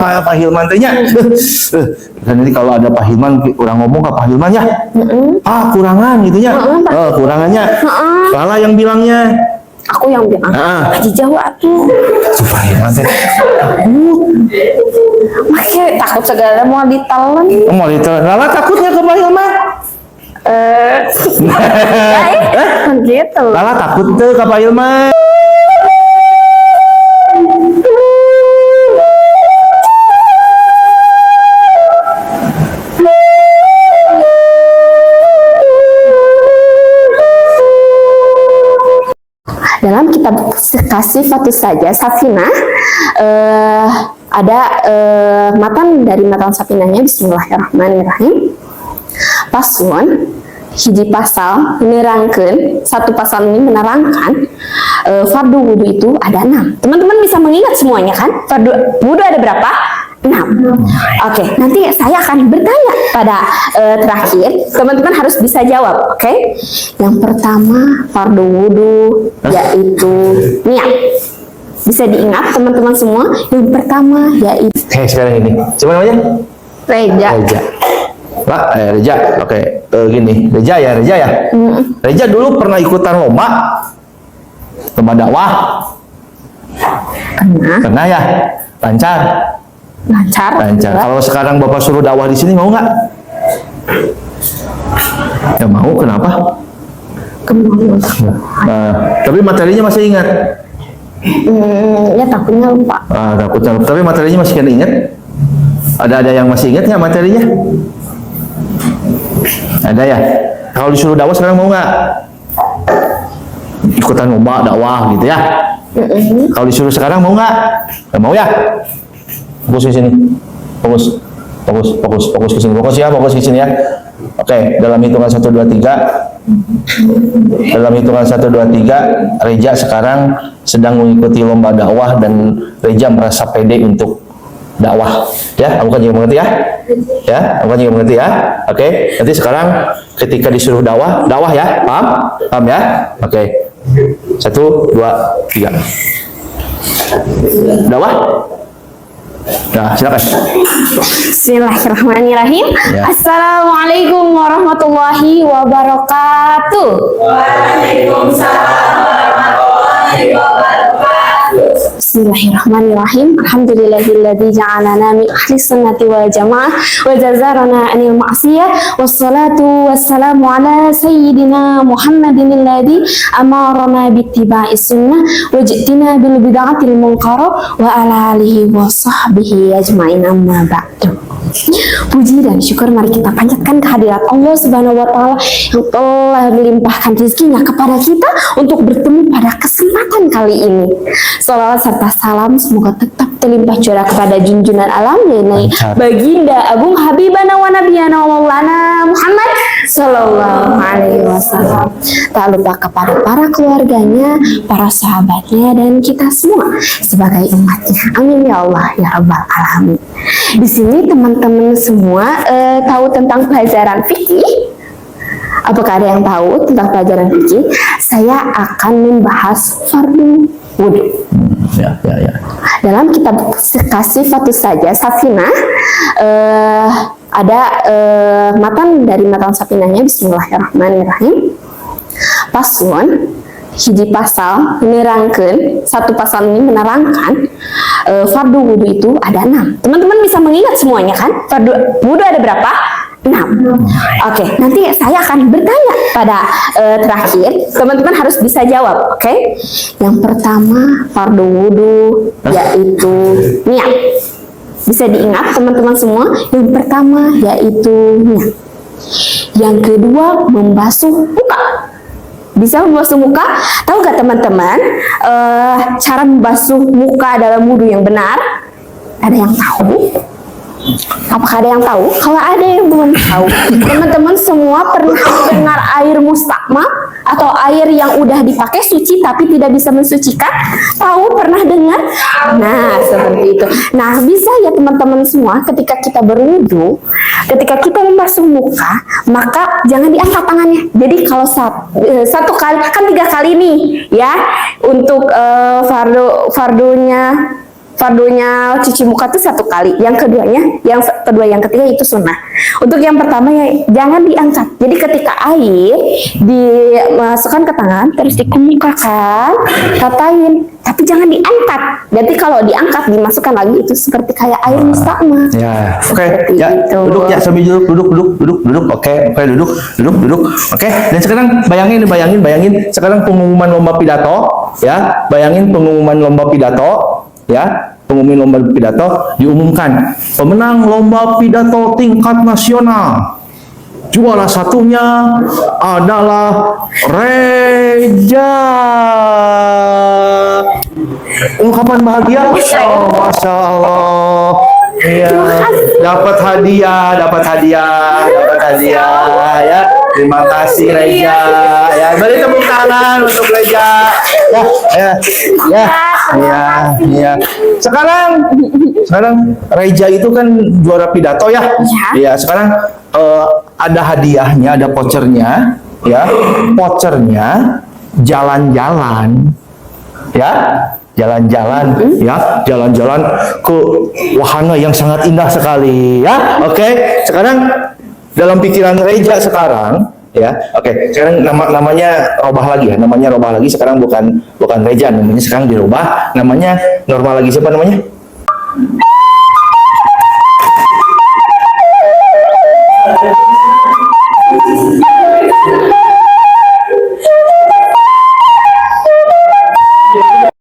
Pak Hilman tanya. Nanti kalau ada Pak Hilman orang ngomong ke Pak Hilman ya. Kurangan gitu ya. Kurangannya. Lala yang bilangnya. Aku yang bilang. Haji Jawa tuh. Pak Hilman teh. Makanya takut segala mau ditelan. Mau ditelan. Lala takutnya ke Pak Hilman. Gitu. Lala takut tuh ke Pak Hilman. Dalam kitab Sifatus Saja Safinah ada matan dari matan Safinahnya. Bismillahirrahmanirrahim. Paslon hiji pasal menerangkan, satu pasal ini menerangkan fardu wudhu itu ada 6. Teman-teman bisa mengingat semuanya kan? Fardu wudhu ada berapa? 6. Oke, nanti saya akan bertanya pada terakhir. Teman-teman harus bisa jawab, oke? Yang pertama, fardu wudhu yaitu niat. Bisa diingat teman-teman semua. Yang pertama yaitu Sekarang ini. Coba namanya? Reja. Pak, Reja. Oke, gini. Reja ya. Reja dulu pernah ikutan lomba dakwah. Pernah ya? Lancar. Kalau sekarang Bapak suruh dakwah di sini mau nggak? Ya mau, kenapa? Tapi materinya masih ingat? Ya takutnya lupa. Takutnya lupa. Tapi materinya masih ingat? Ada yang masih ingat nggak materinya? Ada ya? Kalau disuruh dakwah sekarang mau nggak? Ikutan lomba dakwah gitu ya? Kalau disuruh sekarang mau nggak? Nggak mau ya? Fokus ke sini. Fokus ke sini. Fokus ke sini ya. Oke, dalam hitungan 1 2 3. Dalam hitungan 1 2 3, Reja sekarang sedang mengikuti lomba dakwah dan Reja merasa pede untuk dakwah. Ya, kamu kan juga mengerti ya? Kamu kan juga mengerti ya? Oke, nanti sekarang ketika disuruh dakwah ya. Paham ya? Oke. 1 2 3. Dakwah? Nah, silakan. Bismillahirrahmanirrahim. Ya. Assalamualaikum warahmatullahi wabarakatuh. Waalaikumsalam warahmatullahi wabarakatuh. Bismillahirrahmanirrahim. Alhamdulillahilladzi ja'alana min ahli sunnati wal jamaah wa jazarana anil ma'siyah wassalatu wassalamu ala sayyidina Muhammadin alladzi amarana bittiba'i sunnah waj'tina bil bid'atil munkara wa ala alihi wa sahbihi ajma'in amma ba'du. Puji dan syukur mari kita panjatkan kehadirat Allah Subhanahu wa taala yang telah melimpahkan rezekinya kepada kita untuk bertemu pada kesempatan kali ini. Salawat serta salam semoga tetap terlimpah curah kepada junjungan alam yaitu baginda agung habibana wa nabiyana wa maulana Muhammad sallallahu alaihi wasallam. Tak lupa kepada para keluarganya, para sahabatnya dan kita semua sebagai umatnya. Amin ya Allah ya rabbal alamin. Di sini teman-teman semua tahu tentang pelajaran fikih? Apakah ada yang tahu tentang pelajaran fikih? Saya akan membahas fardu wudhu. Ya. Dalam kitab Sifatus Saja Safinah ada matan dari matan Safinahnya. Bismillahirrahmanirrahim. Paslon hiji pasal menerangkan, satu pasal ini menerangkan fardu wudhu itu ada 6. Teman-teman bisa mengingat semuanya kan? Fardu wudhu ada berapa? 6. Oke, nanti saya akan bertanya pada terakhir. Teman-teman harus bisa jawab, oke? Yang pertama, fardu wudhu yaitu niat. Bisa diingat teman-teman semua. Yang pertama yaitu niat. Yang kedua, membasuh muka. Bisa membasuh muka? Tahu gak teman-teman cara membasuh muka dalam wudhu yang benar? Ada yang tahu? Apakah ada yang tahu? Kalau ada yang belum tahu, teman-teman semua pernah dengar air mustakmal atau air yang udah dipakai suci tapi tidak bisa mensucikan? Tahu, pernah dengar? Nah, seperti itu. Nah, bisa ya teman-teman semua, ketika kita berwudu, ketika kita membasuh muka, maka jangan diangkat tangannya. Jadi kalau satu kali, kan 3 kali nih ya, untuk fardunya cuci muka tuh 1 kali. Yang keduanya, yang kedua, yang ketiga itu sunnah. Untuk yang pertama ya jangan diangkat. Jadi ketika air dimasukkan ke tangan, terus dikemukakan, ratain, tapi jangan diangkat. Jadi kalau diangkat dimasukkan lagi itu seperti kayak air musta'ma. Ya, oke. Seperti Ya, itu. duduk ya sambil duduk. Oke, duduk. Oke. Dan sekarang bayangin. Sekarang pengumuman lomba pidato, ya. Bayangin pengumuman lomba pidato, ya. Pengumuman lomba pidato diumumkan pemenang lomba pidato tingkat nasional. Juara satunya adalah Reja. Ungkapan bahagia. Oh, Masya Allah. Iya, dapat hadiah ya. Terima kasih Reja. Ya, beri tepuk tangan untuk Reja. Ya. Sekarang Reja itu kan juara pidato ya. Iya, sekarang ada hadiahnya, ada vouchernya, ya. Vouchernya jalan-jalan. Ya. Jalan-jalan ke wahana yang sangat indah sekali, ya. Oke. Sekarang dalam pikiran Reja sekarang, ya. Oke. Sekarang namanya robah lagi ya. Namanya robah lagi. Sekarang bukan Reja, namanya sekarang dirubah. Namanya normal lagi. Siapa namanya?